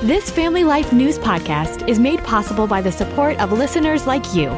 This Family Life News podcast is made possible by the support of listeners like you.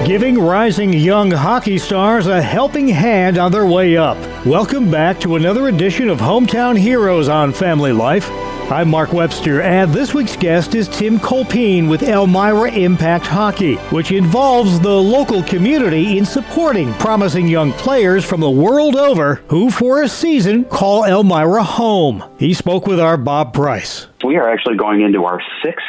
Giving rising young hockey stars a helping hand on their way up. Welcome back to another edition of Hometown Heroes on Family Life. I'm Mark Webster, and this week's guest is Tim Kolpien with Elmira Impact Hockey, which involves the local community in supporting promising young players from the world over who, for a season, call Elmira home. He spoke with our Bob Price. We are actually going into our sixth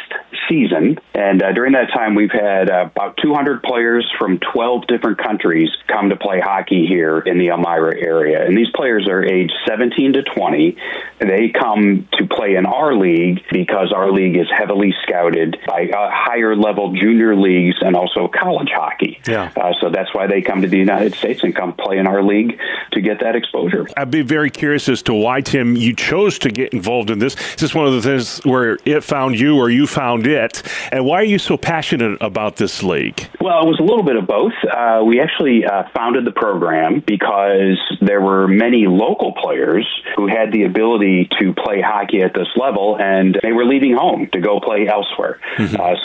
season, and during that time we've had about 200 players from 12 different countries come to play hockey here in the Elmira area. And these players are aged 17 to 20. They come to play in our league because our league is heavily scouted by higher level junior leagues and also college hockey. Yeah. So that's why they come to the United States and come play in our league to get that exposure. I'd be very curious as to why, Tim, you chose to get involved in this. Is this one of the things where it found you or you found it? And why are you so passionate about this league? Well, it was a little bit of both. We actually founded the program because there were many local players who had the ability to play hockey at this level, and they were leaving home to go play elsewhere.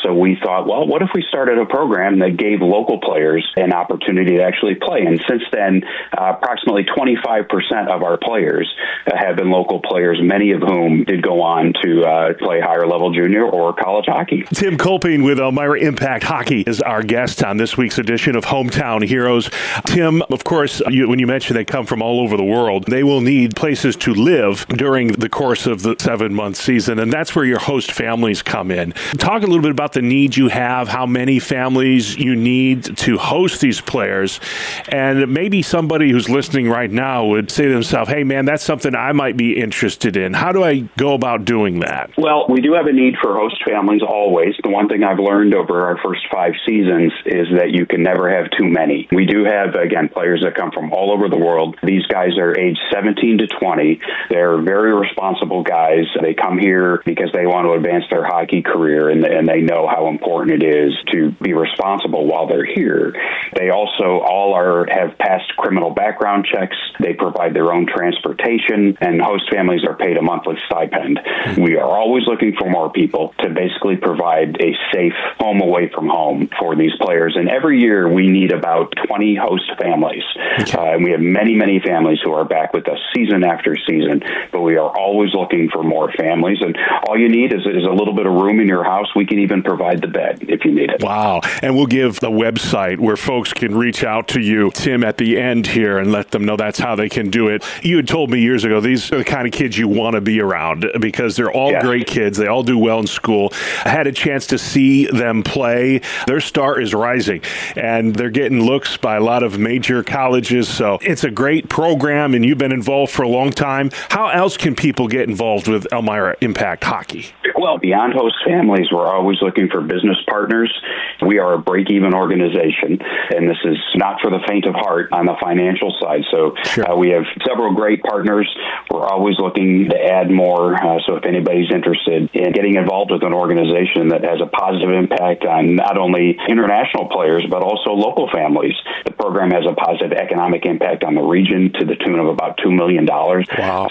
So we thought, well, what if we started a program that gave local players an opportunity to actually play? And since then, approximately 25% of our players have been local players, many of whom did go on to play higher level junior or college hockey. Tim Kolpien with Elmira Impact Hockey is our guest on this week's edition of Hometown Heroes. Tim, of course, when you mentioned they come from all over the world, they will need places to live during the course of the 7-month season, and that's where your host families come in. Talk a little bit about the needs you have, how many families you need to host these players, and maybe somebody who's listening right now would say to themselves, hey man, that's something I might be interested in. How do I go about doing that? Well, we do have a need for host families always. The one thing I've learned over our first 5 seasons is that you can never have too many. We do have, again, players that come from all over the world. These guys are aged 17 to 20. They're very responsible guys. They come here because they want to advance their hockey career, and they know how important it is to be responsible while they're here. They also all have passed criminal background checks. They provide their own transportation, and host families are paid a monthly stipend. We are always looking for more people to basically provide a safe home away from home for these players. And every year we need about 20 host families. And we have many, many families who are back with us season after season, but we are always looking for more families. And all you need is a little bit of room in your house. We can even provide the bed if you need it. Wow. And we'll give the website where folks can reach out to you, Tim, at the end here and let them know that's how they can do it. You had told me years ago, these are the kind of kids you want to be around because they're all great kids. They all do well in school. I had a chance to see them play. Their star is rising, and they're getting looks by a lot of major colleges. So it's a great program, and you've been involved for a long time. How else can people get involved with Elmira Impact Hockey? Well, beyond host families, we're always looking for business partners. We are a break-even organization, and this is not for the faint of heart on the financial side. So we have several great partners. We're always looking to add more. So if anybody's interested in getting involved with an organization that has a positive impact on not only international players, but also local families, the program has a positive economic impact on the region to the tune of about $2 million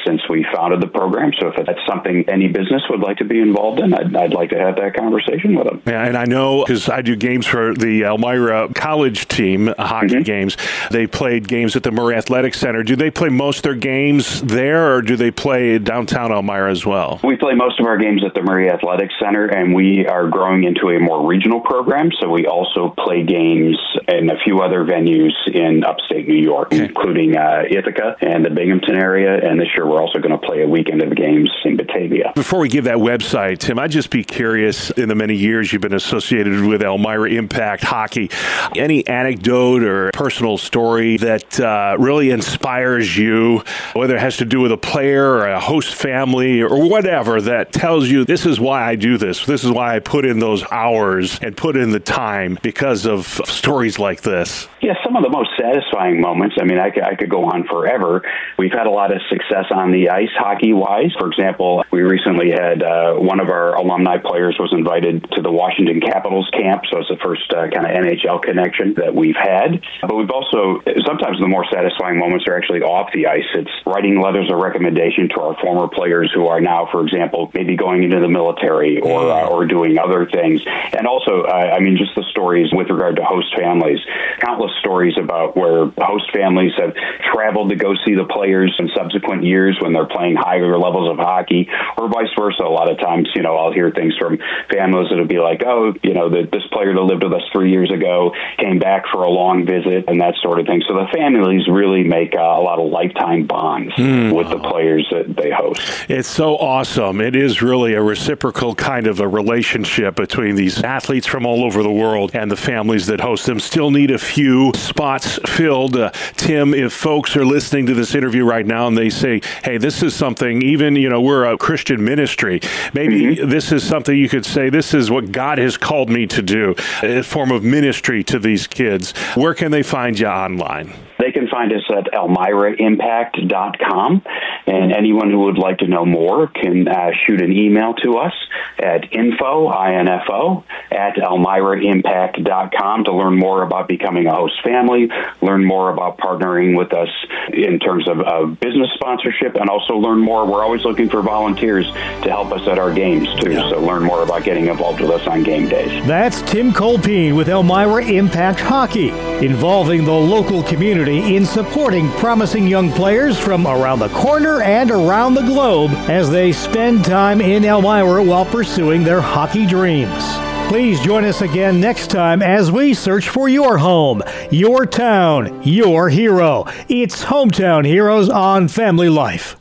since we founded the program. So if that's something any business would like to be involved in, I'd like to have that conversation with them. Yeah, and I know because I do games for the Elmira college team, hockey games. They played games at the Murray Athletic Center. Do they play most of their games there, or do they play downtown Elmira as well? We play most of our games at the Murray Athletic Center, and we are growing into a more regional program, so we also play games in a few other venues in upstate New York, including Ithaca and the Binghamton area, and this year we're also going to play a weekend of games in Batavia. Before we give that website, Tim, I'd just be curious, in the many years you've been associated with Elmira Impact Hockey, any anecdote or personal story that really inspires you, whether it has to do with a player or a host family or whatever, that tells you this is why I do this. This is why I put in those hours and put in the time because of stories like this? Yeah, some of the most satisfying moments, I mean, I could go on forever. We've had a lot of success on the ice hockey-wise. For example, we recently had one of our alumni players was invited to the Washington Capitals camp, so it's the first kind of NHL connection that we've had. But we've also, sometimes the more satisfying moments are actually off the ice. It's writing letters of recommendation to our former players who are now, for example, maybe going into the military or doing other things. And also, just the stories with regard to host families. Countless stories about where host families have traveled to go see the players in subsequent years when they're playing higher levels of hockey, or vice versa. A lot of times, I'll hear things from families that'll be like, this player that lived with us 3 years ago came back for a long visit and that sort of thing. So the families really make a lot of lifetime bonds with the players that they host. It's so awesome. It is really a reciprocal kind of a relationship between these athletes from all over the world and the families that host them. Still need a few spots filled. Tim, if folks are listening to this interview right now and they say, hey, this is something, even, we're a Christian ministry, maybe this is something you could say, this is what God has called me to do, a form of ministry to these kids. Where can they find you online? They can find us at elmiraimpact.com, and anyone who would like to know more can shoot an email to us at info at elmiraimpact.com to learn more about becoming a host family, learn more about partnering with us in terms of business sponsorship, and also learn more. We're always looking for volunteers to help us at our games, too, so learn more about getting involved with us on game days. That's Tim Kolpien with Elmira Impact Hockey, involving the local community in supporting promising young players from around the corner and around the globe as they spend time in Elmira while pursuing their hockey dreams. Please join us again next time as we search for your home, your town, your hero. It's Hometown Heroes on Family Life.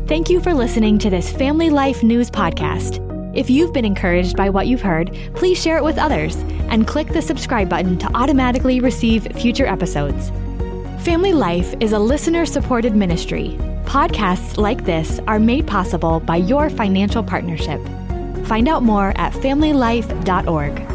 Thank you for listening to this Family Life News podcast. If you've been encouraged by what you've heard, please share it with others and click the subscribe button to automatically receive future episodes. Family Life is a listener-supported ministry. Podcasts like this are made possible by your financial partnership. Find out more at familylife.org.